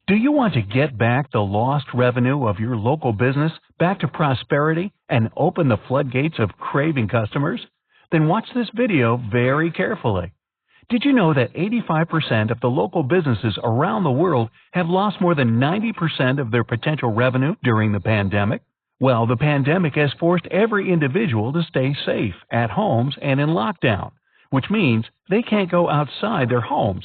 Do you want to get back the lost revenue of your local business back to prosperity and open the floodgates of craving customers? Then watch this video very carefully. Did you know that 85% of the local businesses around the world have lost more than 90% of their potential revenue during the pandemic? Well, the pandemic has forced every individual to stay safe at homes and in lockdown, which means they can't go outside their homes.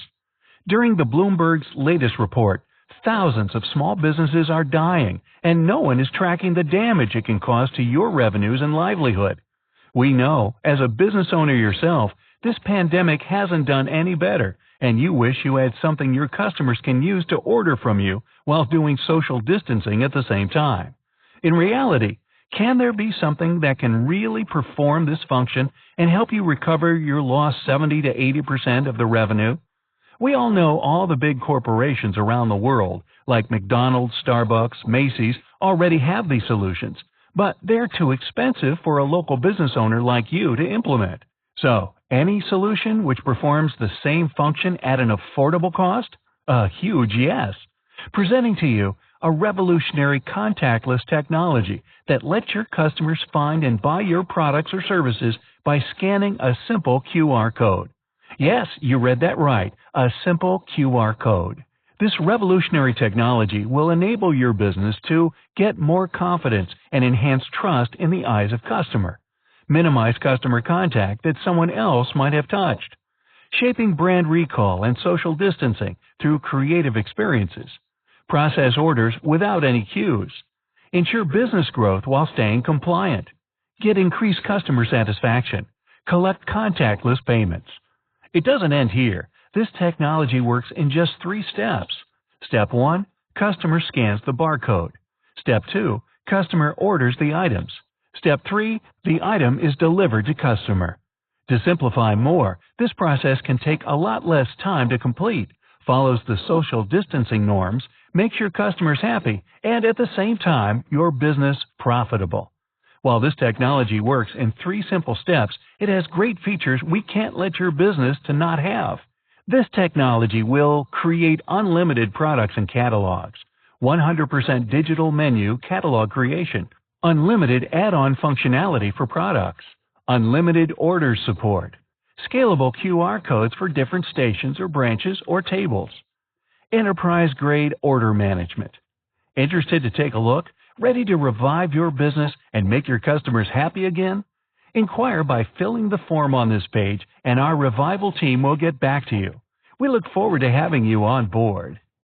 During the Bloomberg's latest report, thousands of small businesses are dying, and no one is tracking the damage it can cause to your revenues and livelihood. We know, as a business owner yourself, this pandemic hasn't done any better, and you wish you had something your customers can use to order from you while doing social distancing at the same time. In reality, can there be something that can really perform this function and help you recover your lost 70 to 80% of the revenue? We all know all the big corporations around the world, like McDonald's, Starbucks, Macy's, already have these solutions, but they're too expensive for a local business owner like you to implement. So, any solution which performs the same function at an affordable cost? A huge yes. Presenting to you a revolutionary contactless technology that lets your customers find and buy your products or services by scanning a simple QR code. Yes, you read that right, a simple QR code. This revolutionary technology will enable your business to get more confidence and enhance trust in the eyes of customer, minimize customer contact that someone else might have touched, shaping brand recall and social distancing through creative experiences, process orders without any queues, ensure business growth while staying compliant, get increased customer satisfaction, collect contactless payments. It doesn't end here. This technology works in just 3 steps. Step 1, customer scans the barcode. Step 2, customer orders the items. Step 3, the item is delivered to customer. To simplify more, this process can take a lot less time to complete, follows the social distancing norms, makes your customers happy, and at the same time, your business profitable. While this technology works in 3 simple steps, it has great features we can't let your business to not have. This technology will create unlimited products and catalogs, 100% digital menu catalog creation, unlimited add-on functionality for products, unlimited order support, scalable QR codes for different stations or branches or tables, enterprise-grade order management. Interested to take a look? Ready to revive your business and make your customers happy again? Inquire by filling the form on this page, and our revival team will get back to you. We look forward to having you on board.